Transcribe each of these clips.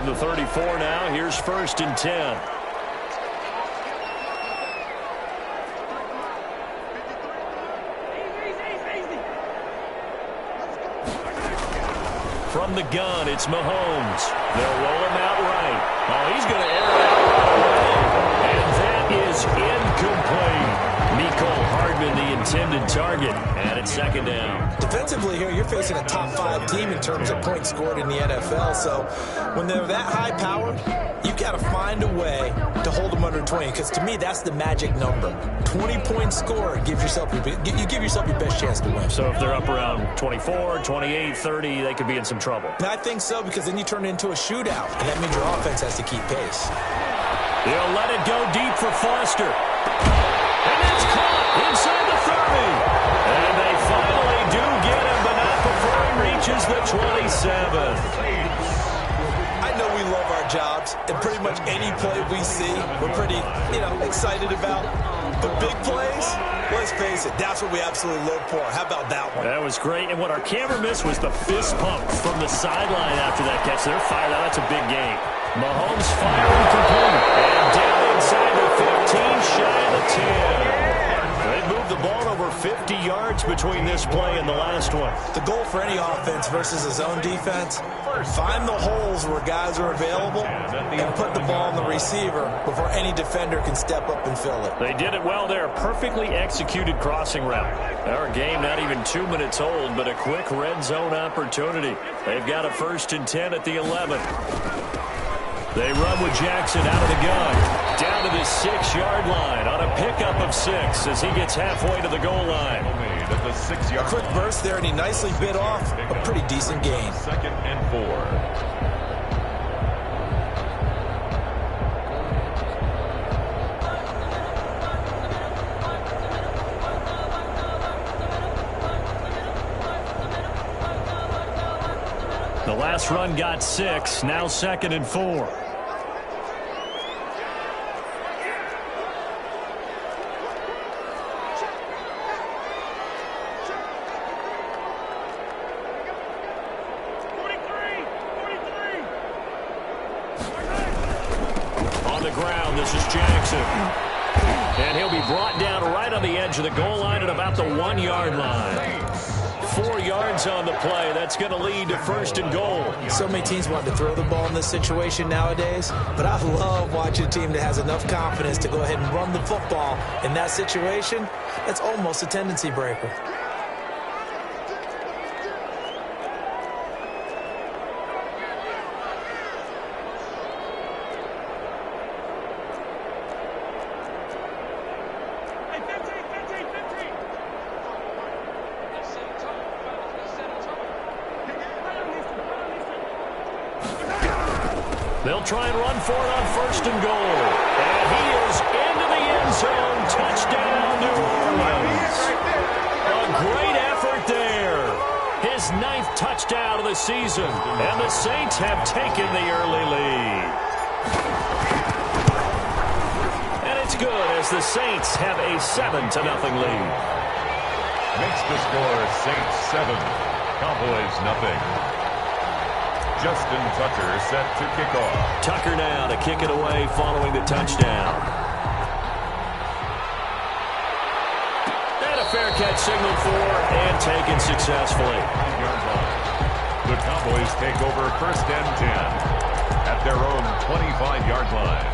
the 34 now. Here's 1st and 10. From the gun, it's Mahomes. They'll roll him out right. Oh, he's going to air it out right away. And that is incomplete. Mecole Hardman, the intended target, and it's 2nd down. Defensively here, you're facing a top-5 team in terms of points scored in the NFL. So when they're that high-powered, you've got to find a way to hold them under 20. Because to me, that's the magic number. 20 points scored, you give yourself your best chance to win. So if they're up around 24, 28, 30, they could be in some trouble. And I think so, because then you turn it into a shootout, and that means your offense has to keep pace. They'll let it go deep for Foster. And that's caught inside the 30. And they finally do get him, but not before he reaches the 27. I know we love our jobs, and pretty much any play we see, we're pretty, excited about. But big plays, let's face it, that's what we absolutely live for. How about that one? That was great. And what our camera missed was the fist pump from the sideline after that catch. They're fired out. That's a big game. Mahomes firing complete. And down inside the 15, shy of the 10. They moved the ball over 50 yards between this play and the last one. The goal for any offense versus a zone defense, find the holes where guys are available and put the ball on the receiver before any defender can step up and fill it. They did it well there. Perfectly executed crossing route. Our game not even 2 minutes old, but a quick red zone opportunity. They've got a 1st and 10 at the 11. They run with Jackson out of the gun. Down to the 6-yard line on a pickup of 6 as he gets halfway to the goal line. A quick burst there, and he nicely bit off a pretty decent gain. 2nd and 4. The last run got 6, now 2nd and 4. On the ground, this is Jackson. And he'll be brought down right on the edge of the goal line at about the 1-yard line. 4 yards on the play. That's going to lead to 1st and goal. So many teams want to throw the ball in this situation nowadays, but I love watching a team that has enough confidence to go ahead and run the football. In that situation, that's almost a tendency breaker. They'll try and run for it on 1st and goal. And he is into the end zone. Touchdown, New Orleans. A great effort there. His 9th touchdown of the season. And the Saints have taken the early lead. And it's good as the Saints have a 7-0 lead. Makes the score Saints 7, Cowboys nothing. Justin Tucker set to kick off. Tucker now to kick it away following the touchdown. And a fair catch signaled for and taken successfully. The Cowboys take over 1st and 10 at their own 25-yard line.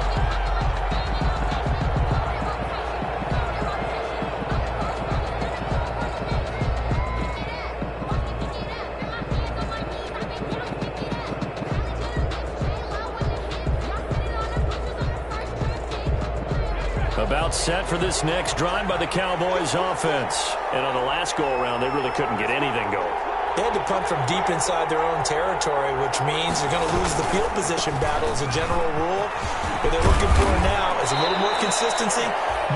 About set for this next drive by the Cowboys offense. And on the last go-around, they really couldn't get anything going. They had to punt from deep inside their own territory, which means they're going to lose the field position battle as a general rule. What they're looking for now is a little more consistency,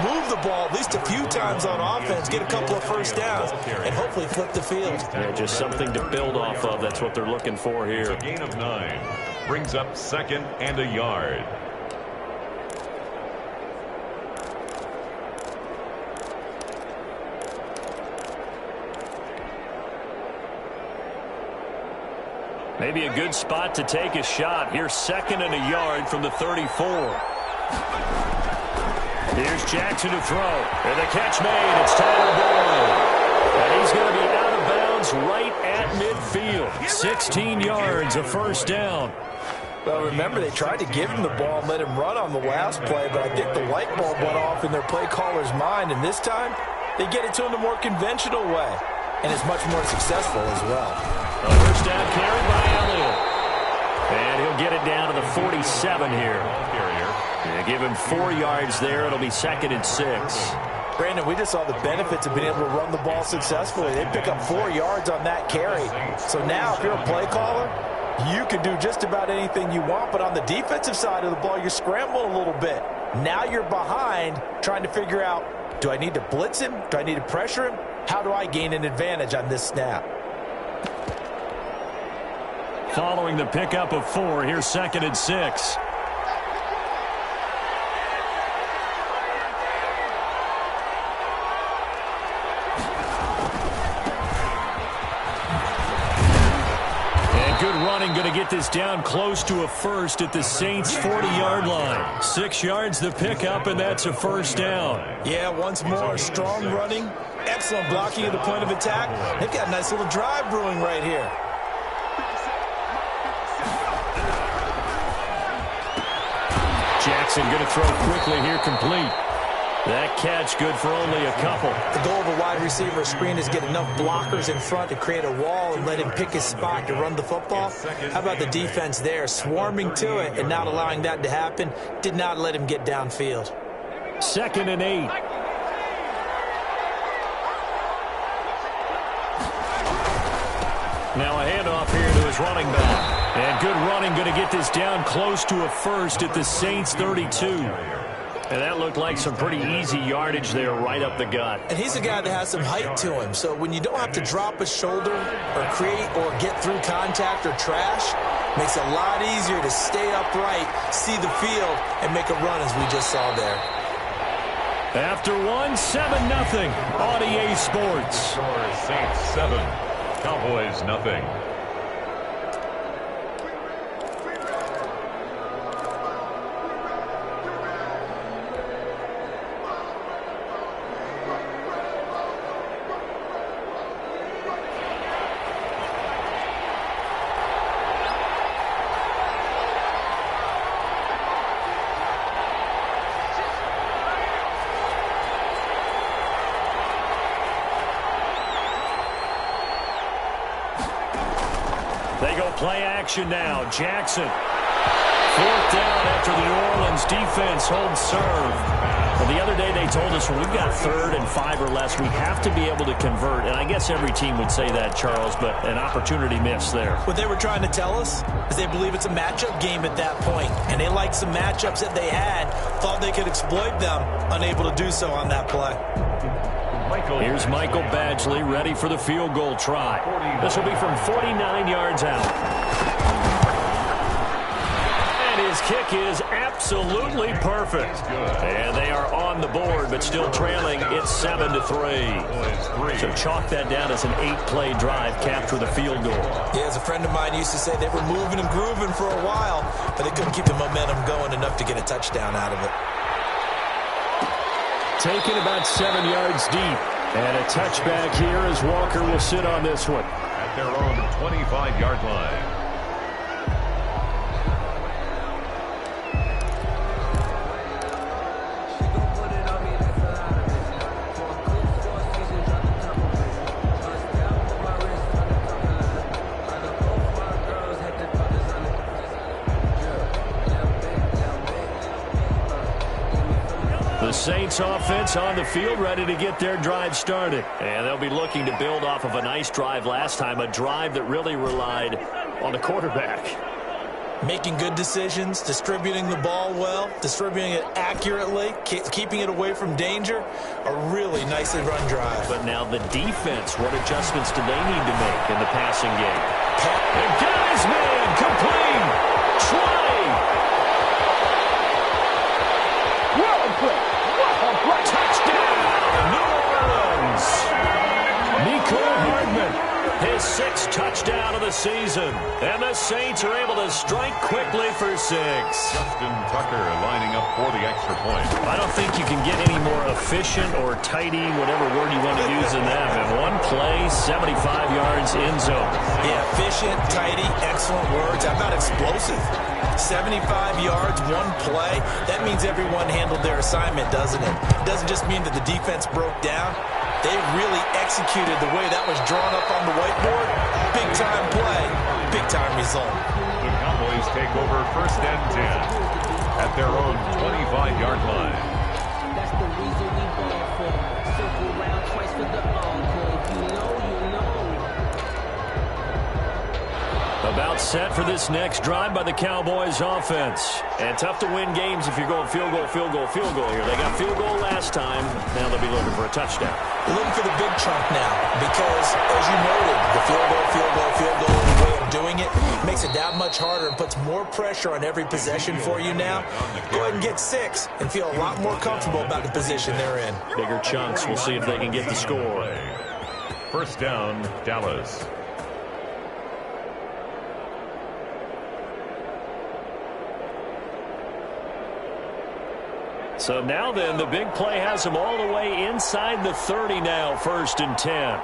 move the ball at least a few times on offense, get a couple of 1st downs, and hopefully flip the field. Yeah, just something to build off of. That's what they're looking for here. A gain of 9 brings up 2nd and a yard. Maybe a good spot to take a shot. Here's 2nd and a yard from the 34. Here's Jackson to throw. And the catch made. It's Tyler Boyd. And he's going to be out of bounds right at midfield. 16 yards, a first down. Well, remember, they tried to give him the ball and let him run on the last play, but I think the light bulb went off in their play caller's mind, and this time they get it to him the more conventional way, and it's much more successful as well. A first down carried by Elliott. And he'll get it down to the 47 here. Yeah, give him 4 yards there. It'll be 2nd and 6. Brandon, we just saw the benefits of being able to run the ball successfully. They pick up 4 yards on that carry. So now, if you're a play caller, you can do just about anything you want, but on the defensive side of the ball, you're scrambling a little bit. Now you're behind, trying to figure out, do I need to blitz him? Do I need to pressure him? How do I gain an advantage on this snap? Following the pickup of 4, here's 2nd and 6. Good running, going to get this down close to a first at the Saints' 40-yard line. 6 yards the pickup, and that's a first down. Yeah, once more, strong running, excellent blocking at the point of attack. They've got a nice little drive brewing right here. Jackson going to throw quickly here, complete. That catch good for only a couple. The goal of a wide receiver screen is get enough blockers in front to create a wall and let him pick his spot to run the football. How about the defense there, swarming to it and not allowing that to happen? Did not let him get downfield. 2nd and 8. Now a handoff here to his running back. And good running, going to get this down close to a first at the Saints' 32. And that looked like some pretty easy yardage there right up the gut. And he's a guy that has some height to him. So when you don't have to drop a shoulder or create or get through contact or trash, makes it a lot easier to stay upright, see the field, and make a run as we just saw there. After 1, 7-0 on EA Sports. Saints 7, Cowboys nothing. They go play action now. Jackson. 4th down after the New Orleans defense holds serve. Well, the other day they told us when we've got 3rd and 5 or less, we have to be able to convert. And I guess every team would say that, Charles, but an opportunity missed there. What they were trying to tell us is they believe it's a matchup game at that point. And they liked some matchups that they had, thought they could exploit them, unable to do so on that play. Here's Michael Badgley ready for the field goal try. This will be from 49 yards out. And his kick is absolutely perfect. And they are on the board, but still trailing. It's 7-3. So chalk that down as an 8-play drive, capture the field goal. Yeah, as a friend of mine used to say, they were moving and grooving for a while, but they couldn't keep the momentum going enough to get a touchdown out of it. Taken about 7 yards deep. And a touchback here as Walker will sit on this one. At their own 25-yard line. The Saints offense on the field ready to get their drive started. And they'll be looking to build off of a nice drive last time, a drive that really relied on the quarterback. Making good decisions, distributing the ball well, distributing it accurately, keeping it away from danger. A really nicely run drive. But now the defense, what adjustments do they need to make in the passing game? And got his man, complete. Trey. Touchdown, New Orleans. Mecole Hardman, his 6th touchdown of the the season. And the Saints are able to strike quickly for 6. Justin Tucker lining up for the extra point. I don't think you can get any more efficient or tidy, whatever word you want to use in that. In one play, 75 yards in zone. Yeah, efficient, tidy, excellent words. How about explosive? 75 yards, one play. That means everyone handled their assignment, doesn't it? It doesn't just mean that the defense broke down. They really executed the way that was drawn up on the whiteboard. Big-time play, big-time result. The Cowboys take over 1st and 10 at their own 25-yard line. That's the reason we ball for. Circle round twice for the encore. If you know, you know. About set for this next drive by the Cowboys offense. And tough to win games if you're going field goal, field goal, field goal here. They got field goal last time. Now they'll be looking for a touchdown. They're looking for the big chunk now because, as you noted, the field goal, the way of doing it makes it that much harder and puts more pressure on every possession for you now. Go ahead and get 6 and feel a lot more comfortable about the position they're in. Bigger chunks. We'll see if they can get the score. 1st down, Dallas. So now then, the big play has them all the way inside the 30 now, 1st and 10.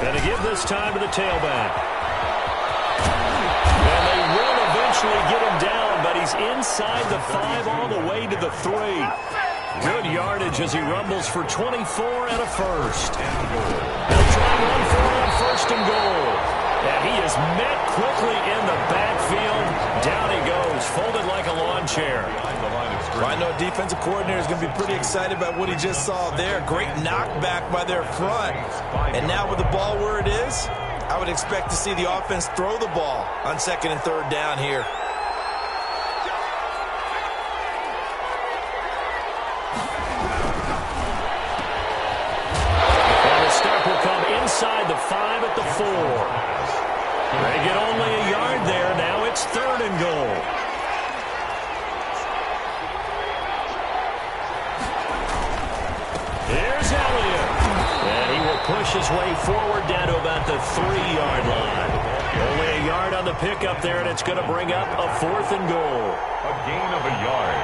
Going to give this time to the tailback. And they will eventually get him down, but he's inside the 5 all the way to the 3. Good yardage as he rumbles for 24 and a first. They'll try and run for it on 1st and goal. And he is met quickly in the backfield. Down he goes, folded like a lawn chair. Well, I know a defensive coordinator is going to be pretty excited about what he just saw there. Great knockback by their front. And now with the ball where it is, I would expect to see the offense throw the ball on 2nd and 3rd down here. And the stop will come inside the 5 at the 4. They get only a yard there. Now it's 3rd and goal. Here's Elliott. And he will push his way forward down to about the 3-yard line. Only a yard on the pickup there, and it's going to bring up a 4th and goal. A gain of a yard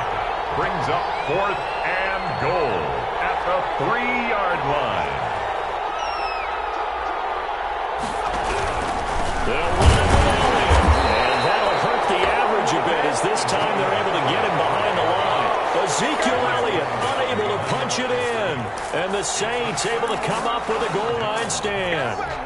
brings up 4th and goal at the 3-yard line. They'll run it with Elliott, and that'll hurt the average a bit as this time they're able to get him behind the line. Ezekiel Elliott unable to punch it in, and the Saints able to come up with a goal line stand.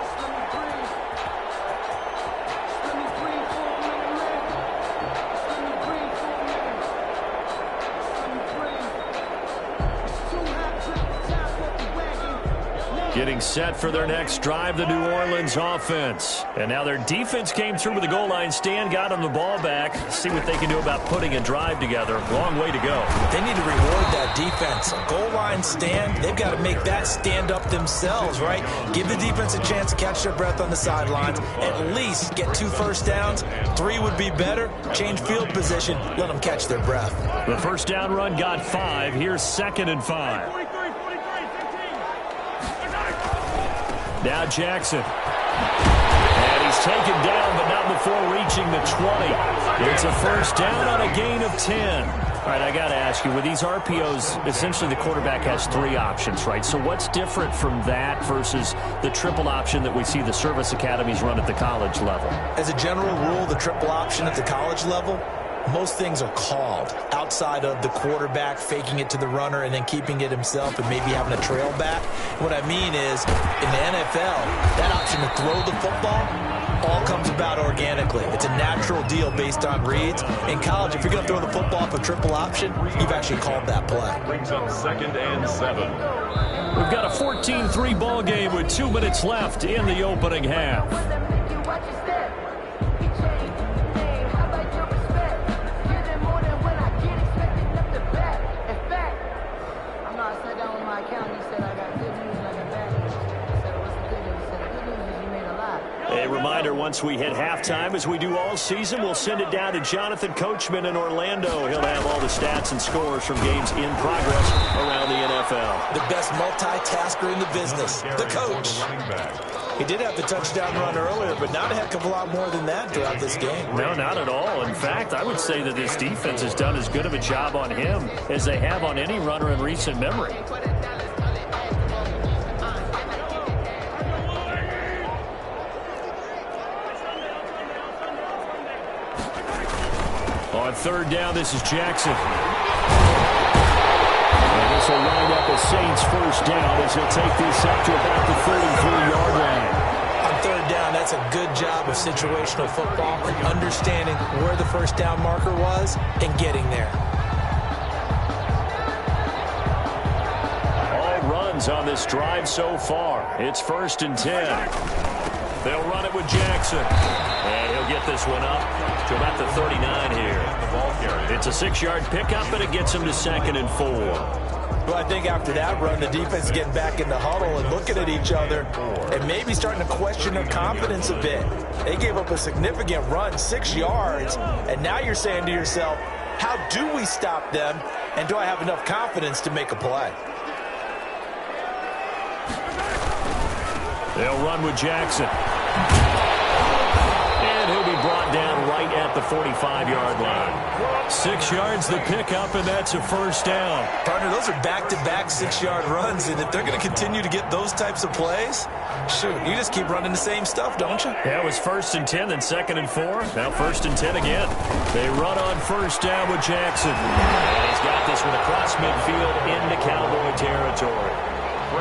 Getting set for their next drive, the New Orleans offense. And now their defense came through with the goal line stand, got them the ball back. See what they can do about putting a drive together. Long way to go. They need to reward that defense. A goal line stand, they've got to make that stand up themselves, right? Give the defense a chance to catch their breath on the sidelines. At least get 2 first downs. 3 would be better. Change field position. Let them catch their breath. The first down run got 5. Here's 2nd and 5. Now Jackson. And he's taken down, but not before reaching the 20. It's a first down on a gain of 10. All right, I got to ask you, with these RPOs, essentially the quarterback has 3 options, right? So what's different from that versus the triple option that we see the service academies run at the college level? As a general rule, the triple option at the college level, most things are called outside of the quarterback faking it to the runner and then keeping it himself and maybe having a trail back. What I mean is, in the NFL, that option to throw the football all comes about organically. It's a natural deal based on reads. In college, if you're going to throw the football off a triple option, you've actually called that play. Brings up 2nd and 7. We've got a 14-3 ball game with 2 minutes left in the opening half. once we hit halftime, as we do all season, we'll send it down to Jonathan Coachman in Orlando. He'll have all the stats and scores from games in progress around the NFL. The best multitasker in the business, the coach. He did have the touchdown run earlier, but not a heck of a lot more than that throughout this game. No, not at all. In fact, I would say that this defense has done as good of a job on him as they have on any runner in recent memory. On third down, this is Jackson. And this will wind up a Saints first down as he'll take this up to about the 33-yard line. On third down, that's a good job of situational football and understanding where the first down marker was and getting there. All runs on this drive so far. It's 1st and 10. They'll run it with Jackson. And he'll get this one up to about the 39 here. It's a 6-yard pickup, and it gets him to 2nd and 4. Well, I think after that run, the defense is getting back in the huddle and looking at each other and maybe starting to question their confidence a bit. They gave up a significant run, 6 yards, and now you're saying to yourself, how do we stop them, and do I have enough confidence to make a play? They'll run with Jackson. And he'll be brought down right at the 45-yard line. 6 yards the pickup, and that's a first down. Partner, those are back-to-back 6-yard runs, and if they're going to continue to get those types of plays, shoot, you just keep running the same stuff, don't you? Yeah, it was 1st and 10, then 2nd and 4. Now 1st and 10 again. They run on first down with Jackson. And he's got this one across midfield into Cowboy territory.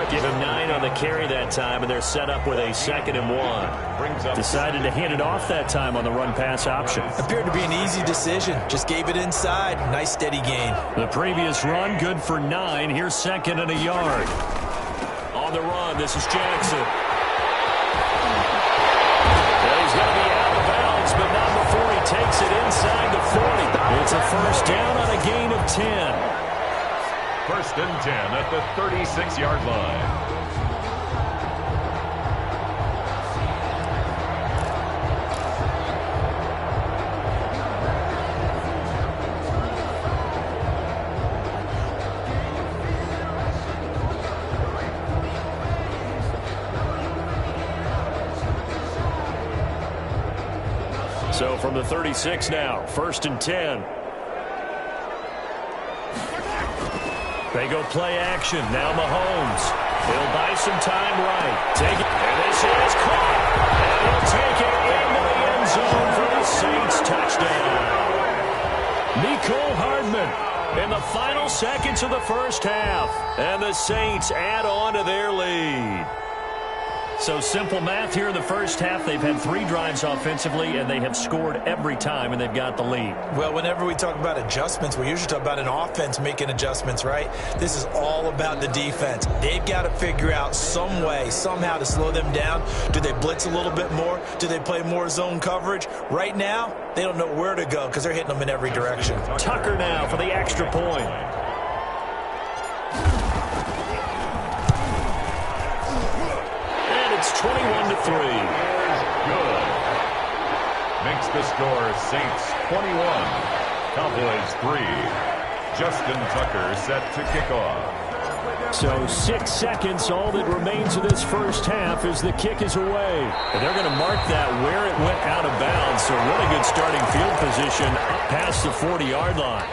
Give him 9 on the carry that time, and they're set up with a 2nd and 1. Decided to hand it off that time on the run-pass option. Appeared to be an easy decision. Just gave it inside. Nice, steady gain. The previous run, good for 9. Here's 2nd and a yard. On the run, this is Jackson. Well, he's going to be out of bounds, but not before he takes it inside the 40. It's a first down on a gain of 10. 1st and 10 at the 36-yard line. So from the 36 now, 1st and 10. They go play action. Now Mahomes. He'll buy some time right. Take it. And this is caught. And he'll take it into the end zone for the Saints touchdown. Mecole Hardman in the final seconds of the first half. And the Saints add on to their lead. So simple math here in the first half. They've had 3 drives offensively, and they have scored every time, and they've got the lead. Well, whenever we talk about adjustments, we usually talk about an offense making adjustments, right? This is all about the defense. They've got to figure out some way, somehow to slow them down. Do they blitz a little bit more? Do they play more zone coverage? Right now, they don't know where to go because they're hitting them in every direction. Tucker now for the extra point. 21-3. Good. Makes the score Saints 21. Cowboys 3. Justin Tucker set to kick off. So 6 seconds, all that remains of this first half as the kick is away. And they're going to mark that where it went out of bounds. So really good starting field position past the 40-yard line.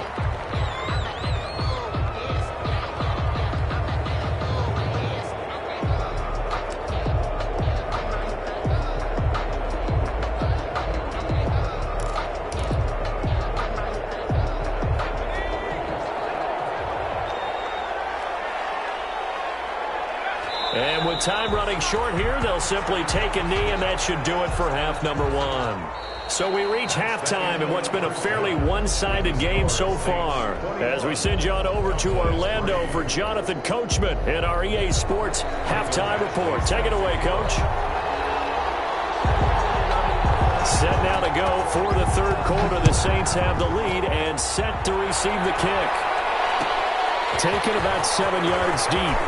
And with time running short here, they'll simply take a knee, and that should do it for half number 1. So we reach halftime in what's been a fairly one-sided game so far. As we send you on over to Orlando for Jonathan Coachman in our EA Sports Halftime Report. Take it away, Coach. Set now to go for the third quarter. The Saints have the lead and set to receive the kick. Taken about 7 yards deep.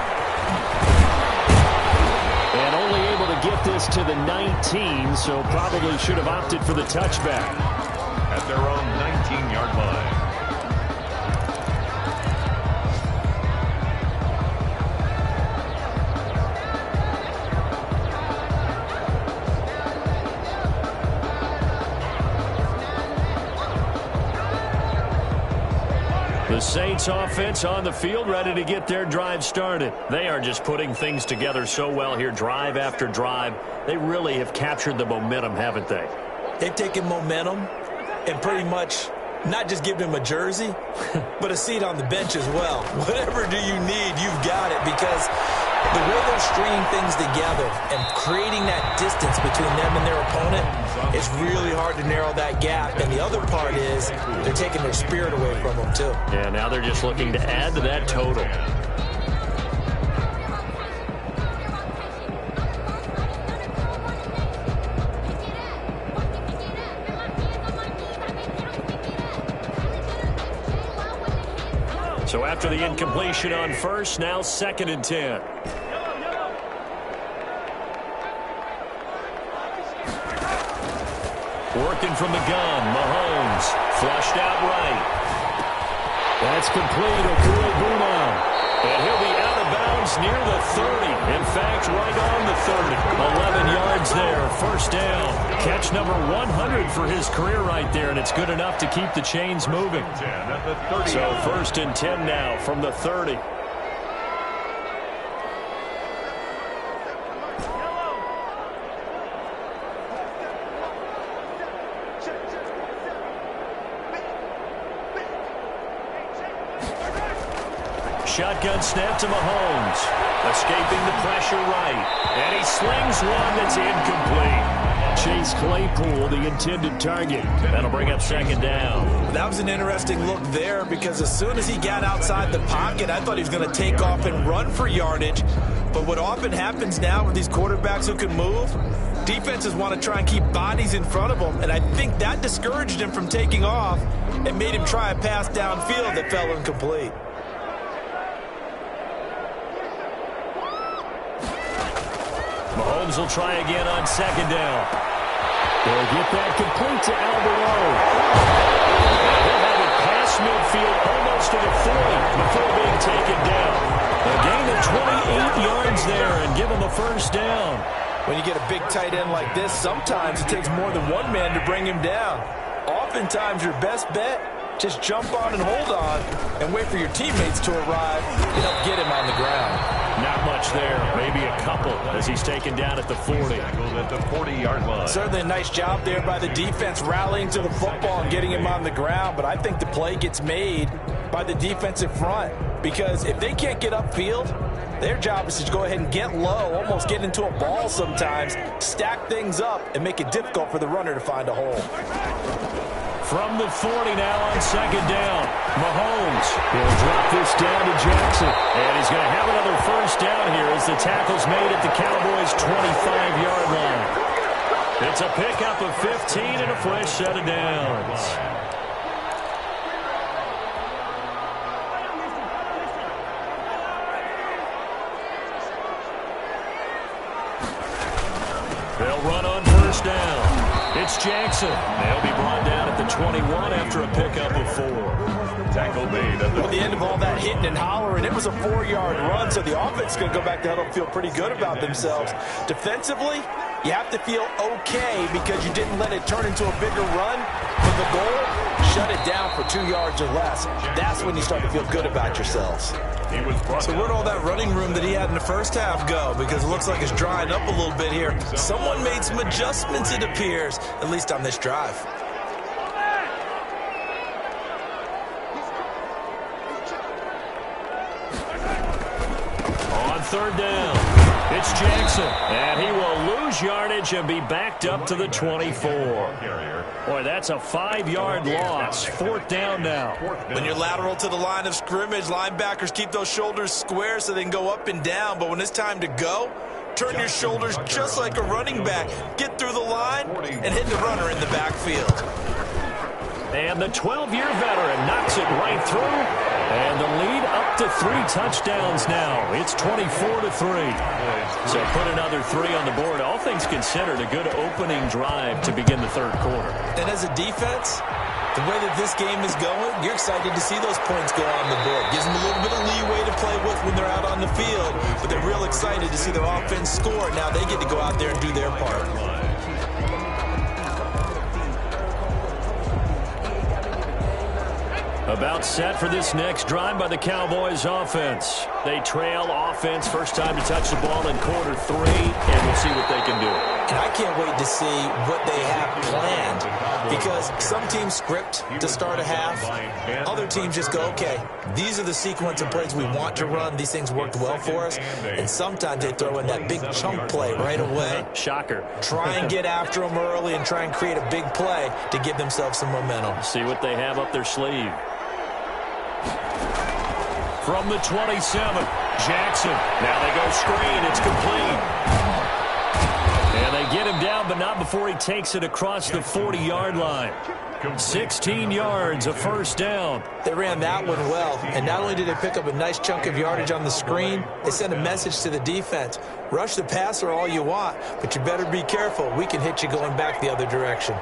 And only able to get get this to the 19, so probably should have opted for the touchback. At their own 19-yard line. The Saints offense on the field, ready to get their drive started. They are just putting things together so well here, drive after drive. They really have captured the momentum, haven't they? They've taken momentum and pretty much not just given him a jersey, but a seat on the bench as well. Whatever do you need, you've got it, because the way they're stringing things together and creating that distance between them and their opponent, it's really hard to narrow that gap. And the other part is they're taking their spirit away from them, too. Yeah, now they're just looking to add to that total. So after the incompletion on first, now 2nd and 10. Working from the gun, Mahomes, flushed out right. That's complete, Okui-Buma. And he'll be out of bounds near the 30. In fact, right on the 30. 11 yards there, first down. Catch number 100 for his career right there, and it's good enough to keep the chains moving. So 1st and 10 now from the 30. Shotgun snap to Mahomes. Escaping the pressure right. And he slings one that's incomplete. Chase Claypool, the intended target. That'll bring up 2nd down. That was an interesting look there, because as soon as he got outside the pocket, I thought he was going to take off and run for yardage. But what often happens now with these quarterbacks who can move, defenses want to try and keep bodies in front of them. And I think that discouraged him from taking off and made him try a pass downfield that fell incomplete. Mahomes will try again on 2nd down. They'll get that complete to Alvarado. He'll have it past midfield almost to the 40 before being taken down. A gain of 28 yards there and give him a first down. When you get a big tight end like this, sometimes it takes more than one man to bring him down. Oftentimes your best bet, just jump on and hold on and wait for your teammates to arrive and help get him on the ground. Not much there, maybe a couple as he's taken down at the 40. At the 40-yard line. Certainly a nice job there by the defense rallying to the football and getting him on the ground, but I think the play gets made by the defensive front, because if they can't get upfield, their job is to go ahead and get low, almost get into a ball sometimes, stack things up, and make it difficult for the runner to find a hole. From the 40 now on 2nd down. Mahomes will drop this down to Jackson. And he's going to have another first down here as the tackle's made at the Cowboys' 25-yard line. It's a pickup of 15 and a fresh set of downs. They'll run on first down. It's Jackson. They'll be brought down at the 21 after a pickup of 4. Tackle made at the end of all that hitting and hollering, it was a 4-yard run, so the offense is going to go back to huddle and feel pretty good about themselves. Defensively, you have to feel okay because you didn't let it turn into a bigger run. But the goal, shut it down for 2 yards or less. That's when you start to feel good about yourselves. So where'd all that running room that he had in the first half go? Because it looks like it's drying up a little bit here. Someone made some adjustments, it appears, at least on this drive. On 3rd down, it's Jackson. And he will lose yardage and be backed up to the 24. Boy, that's a 5-yard loss. 4th down now. When you're lateral to the line of scrimmage, linebackers keep those shoulders square so they can go up and down. But when it's time to go, turn your shoulders just like a running back. Get through the line and hit the runner in the backfield. And the 12-year veteran knocks it right through. And the lead up to 3 touchdowns now. It's 24-3. So put another 3 on the board. All things considered, a good opening drive to begin the third quarter. And as a defense, the way that this game is going, you're excited to see those points go on the board. Gives them a little bit of leeway to play with when they're out on the field. But they're real excited to see their offense score. Now they get to go out there and do their part. About set for this next drive by the Cowboys offense. They trail offense, first time to touch the ball in quarter 3, and we'll see what they can do. And I can't wait to see what they have planned, because some teams script to start a half. Other teams just go, okay, these are the sequence of plays we want to run. These things worked well for us. And sometimes they throw in that big chunk play right away. Shocker. Try and get after them early and try and create a big play to give themselves some momentum. See what they have up their sleeve. From the 27, Jackson. Now they go screen. It's complete. And they get him down, but not before he takes it across the 40-yard line. 16 yards, a first down. They ran that one well, and not only did they pick up a nice chunk of yardage on the screen, they sent a message to the defense. Rush the passer all you want, but you better be careful. We can hit you going back the other direction.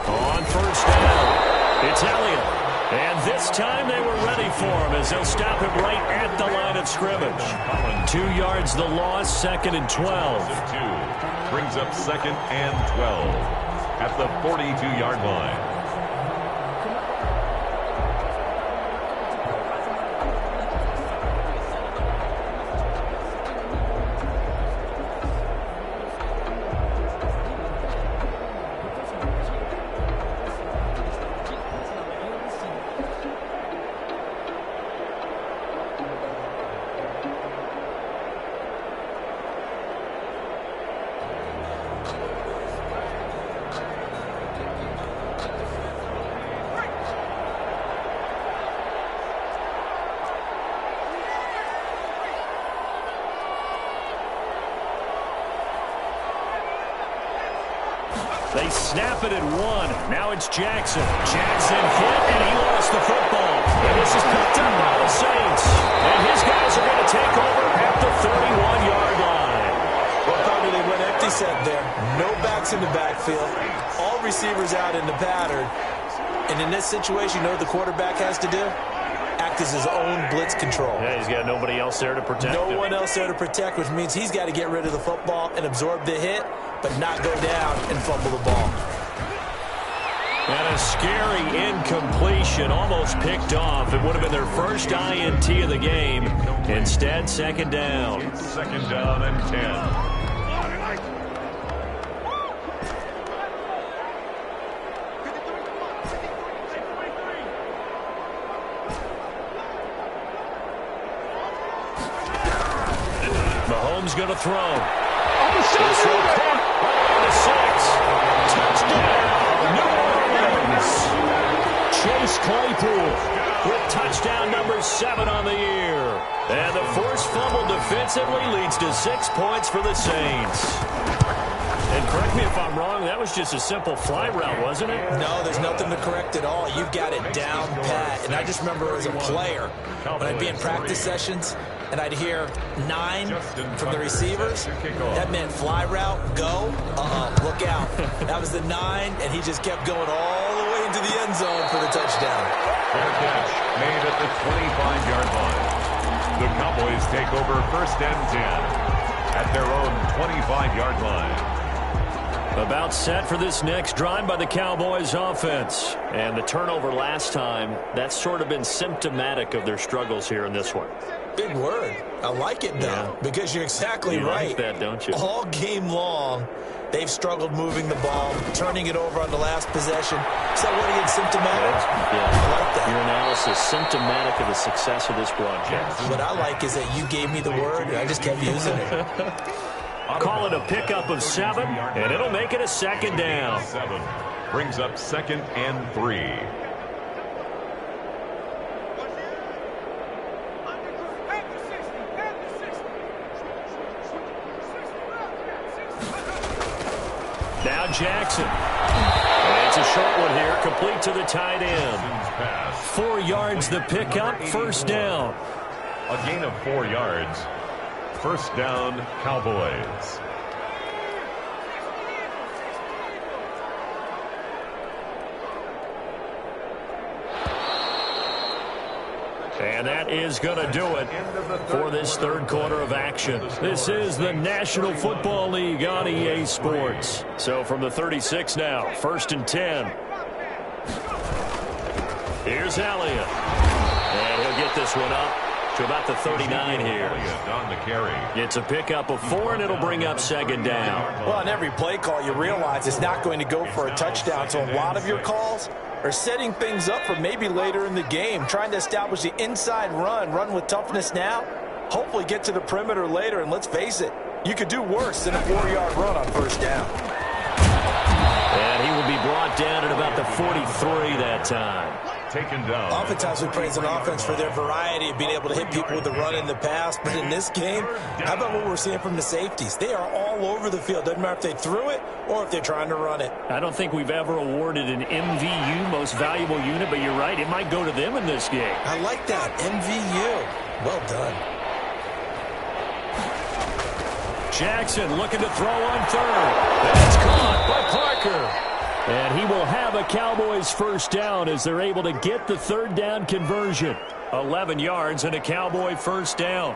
On first down, it's Elliott. And this time they were ready for him as they'll stop him right at the line of scrimmage. 2 yards the loss, 2nd and 12. Brings up 2nd and 12 at the 42-yard line. They snap it at 1. Now it's Jackson. Jackson hit, and he lost the football. And this is picked up by the Saints. And his guys are going to take over at the 31-yard line. Well, Carter, they went empty set there. No backs in the backfield. All receivers out in the pattern. And in this situation, you know what the quarterback has to do? Act as his own blitz control. Yeah, he's got nobody else there to protect him. No one else there to protect, which means he's got to get rid of the football and absorb the hit, but not go down and fumble the ball. And a scary incompletion, almost picked off. It would have been their first INT of the game. Instead, 2nd down. 2nd down and 10. Mahomes going to throw. On the 6. On the 6. Touchdown, New Orleans. Chase Claypool with touchdown number 7 on the year. And the forced fumble defensively leads to 6 points for the Saints. And correct me if I'm wrong, that was just a simple fly route, wasn't it? No, there's nothing to correct at all. You've got it down pat. And I just remember as a player, when I'd be in practice sessions, and I'd hear 9 from the receivers, that meant fly route, go, look out. That was the 9, and he just kept going all the way into the end zone for the touchdown. Fair catch made at the 25-yard line. The Cowboys take over 1st and 10 at their own 25-yard line. About set for this next drive by the Cowboys offense. And the turnover last time, that's sort of been symptomatic of their struggles here in this one. Big word. I like it, though, because you're exactly right. Like that, don't you? All game long, they've struggled moving the ball, turning it over on the last possession. Is that what he had symptomatic? Yeah. I like that. Your analysis symptomatic of the success of this broadcast. What I like is that you gave me the word, and I just kept using it. Call it a pickup of 7, and it'll make it a 2nd down. 7 brings up 2nd and 3. Now Jackson. And It's a short one here, complete to the tight end. 4 yards the pickup, first down. A gain of 4 yards. First down, Cowboys. And that is going to do it for this third quarter of action. This is the National Football League on EA Sports. So from the 36 now, first and 10. Here's Elliott. And he'll get this one up to about the 39 here. On the carry. It's a pickup of 4, and it'll bring up second down. Well, on every play call, you realize it's not going to go for a touchdown, so a lot of your calls are setting things up for maybe later in the game, trying to establish the inside run with toughness now, hopefully get to the perimeter later, and let's face it, you could do worse than a 4-yard run on first down. And he will be brought down at about the 43 that time. Taken down. Oftentimes we praise an offense for their variety of being able to hit people with the run in the pass, but in this game, how about what we're seeing from the safeties? They are all over the field. Doesn't matter if they threw it or if they're trying to run it. I don't think we've ever awarded an MVU, most valuable unit, but you're right, it might go to them in this game. I like that, MVU. Well done. Jackson looking to throw on third. That's caught by Parker. And he will have a Cowboys first down as they're able to get the third down conversion. 11 yards and a Cowboy first down.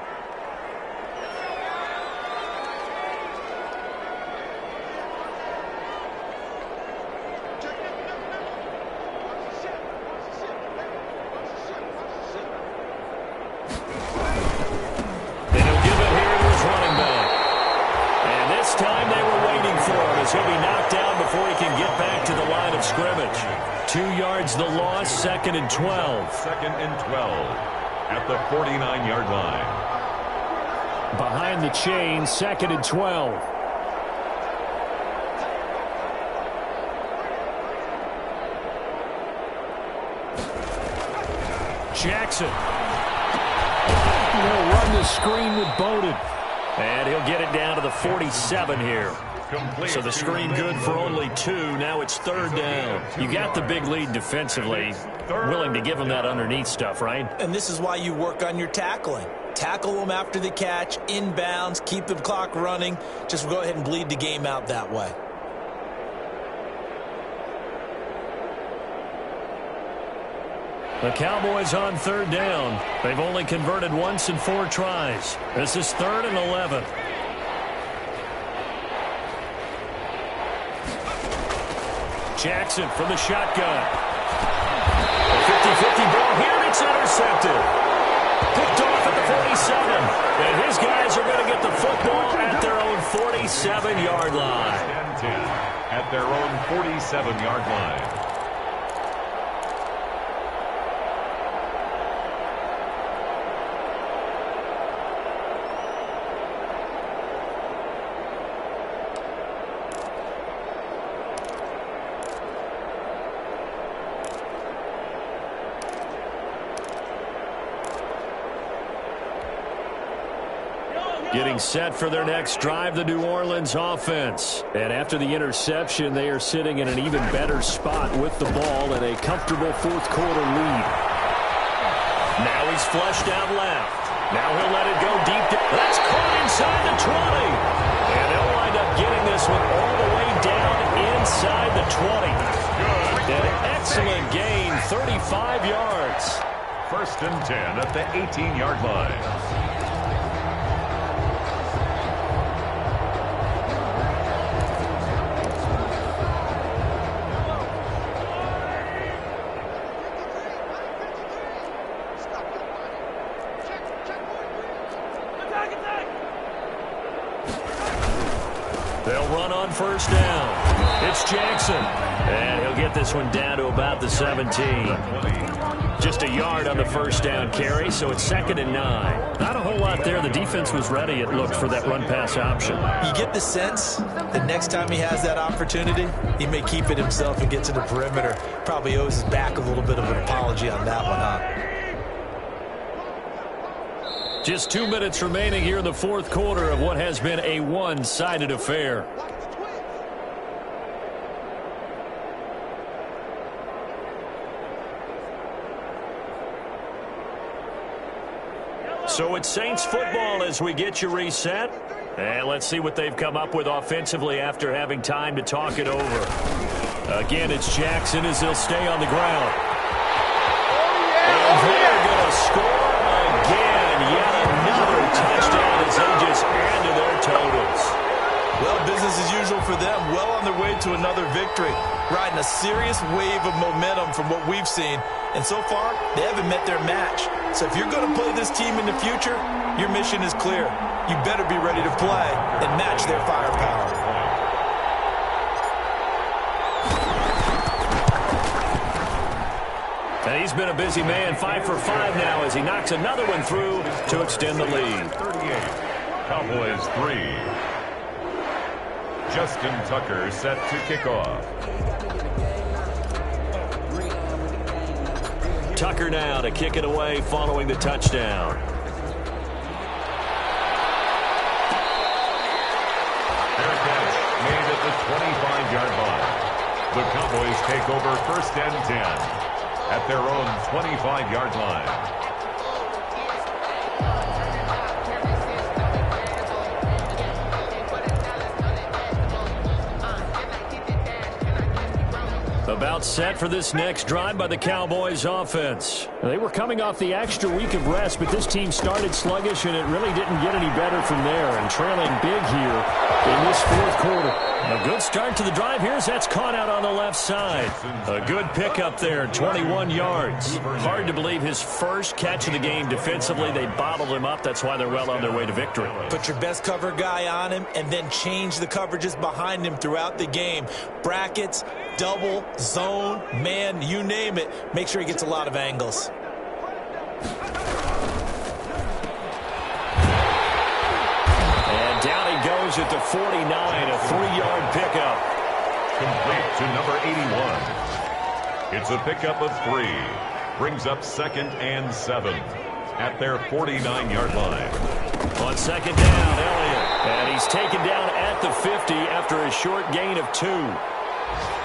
And he'll give it here to his running back. And this time they were waiting for him as he'll be knocked down before he can get back to the line of scrimmage. 2 yards the loss, second and 12. Second and 12 at the 49-yard line. Behind the chain, second and 12. Jackson. He'll run the screen with Bowden. And he'll get it down to the 47 here. So the screen good for only 2. Now it's third down. You got the big lead defensively. Willing to give them that underneath stuff, right? And this is why you work on your tackling. Tackle them after the catch, inbounds, keep the clock running. Just go ahead and bleed the game out that way. The Cowboys on third down. They've only converted once in 4 tries. This is third and 11. Jackson from the shotgun. A 50-50 ball here, and it's intercepted. Picked off at the 47. And his guys are going to get the football at their own 47-yard line. 10-10 at their own 47-yard line. Getting set for their next drive, the New Orleans offense. And after the interception, they are sitting in an even better spot with the ball and a comfortable fourth quarter lead. Now he's flushed out left. Now he'll let it go deep. That's caught inside the 20. And they'll wind up getting this one all the way down inside the 20. An excellent gain, 35 yards. First and 10 at the 18-yard line. They'll run on first down. It's Jackson. And he'll get this one down to about the 17. Just a yard on the first down carry, so it's second and 9. Not a whole lot there. The defense was ready, it looked, for that run-pass option. You get the sense that next time he has that opportunity, he may keep it himself and get to the perimeter. Probably owes his back a little bit of an apology on that one, huh? Just 2 minutes remaining here in the fourth quarter of what has been a one-sided affair. So it's Saints football as we get you reset. And let's see what they've come up with offensively after having time to talk it over. Again, it's Jackson as he'll stay on the ground. And they're going to score again. Yet another touchdown as they just add to their totals. Well, business as usual for them. Well on their way to another victory. Riding a serious wave of momentum from what we've seen. And so far, they haven't met their match. So if you're going to play this team in the future, your mission is clear. You better be ready to play and match their firepower. And he's been a busy man, 5 for 5 now as he knocks another one through to extend the lead. 38, Cowboys 3. Justin Tucker set to kick off. Tucker now to kick it away following the touchdown. Their catch made at the 25-yard line. The Cowboys take over 1st and 10 at their own 25-yard line. About set for this next drive by the Cowboys offense. They were coming off the extra week of rest, but this team started sluggish, and it really didn't get any better from there, and trailing big here in this 4th quarter. A good start to the drive here as that's caught out on the left side. A good pickup there, 21 yards. Hard to believe his first catch of the game defensively. They bottled him up. That's why they're well on their way to victory. Put your best cover guy on him and then change the coverages behind him throughout the game. Brackets, double, zone, man, you name it. Make sure he gets a lot of angles. And down he goes at the 49, a 3-yard pickup. Complete to number 81. It's a pickup of 3. Brings up 2nd and 7 at their 49-yard line. On 2nd down, Elliott. And he's taken down at the 50 after a short gain of 2.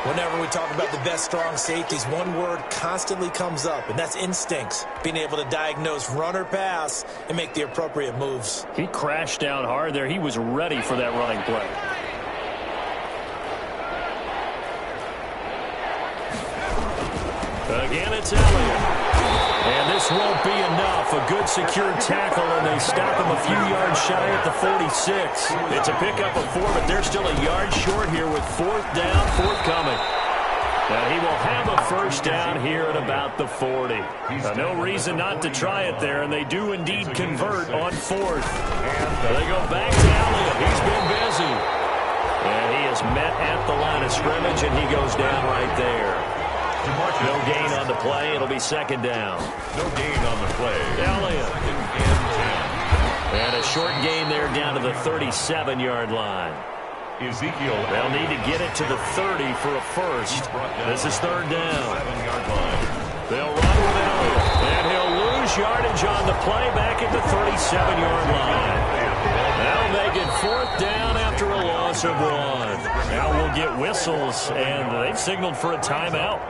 Whenever we talk about the best strong safeties, one word constantly comes up, and that's instincts. Being able to diagnose run or pass and make the appropriate moves. He crashed down hard there. He was ready for that running play. Again, it's Elliott. And this won't be enough. A good secure tackle, and they stop him a few yards shy at the 46. It's a pickup of 4, but they're still a yard short here with 4th down, forthcoming. Now he will have a 1st down here at about the 40. No reason not to try it there, and they do indeed convert on 4th. They go back to Elliott. He's been busy. And he is met at the line of scrimmage, and he goes down right there. No gain on the play. It'll be 2nd down. No gain on the play. Elliott. 2nd and 10. And a short gain there down to the 37-yard line. Ezekiel. They'll need to get it to the 30 for a 1st. This is 3rd down. 7-yard line. They'll run with Elliott. And he'll lose yardage on the play back at the 37-yard line. That'll make it 4th down after a loss of 1. Now we'll get whistles, and they've signaled for a timeout.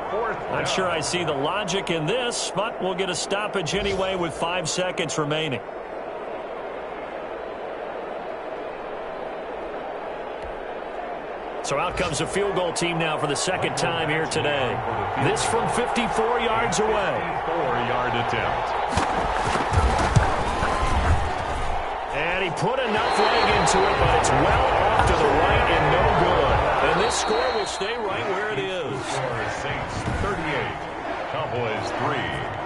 Not sure I see the logic in this, but we'll get a stoppage anyway with 5 seconds remaining. So out comes a field goal team now for the 2nd time here today. This from 54 yards away. 4-yard attempt. And he put enough leg into it, but it's well off to the right and no good. And this score will stay right where it is. Saints 38, Cowboys 3.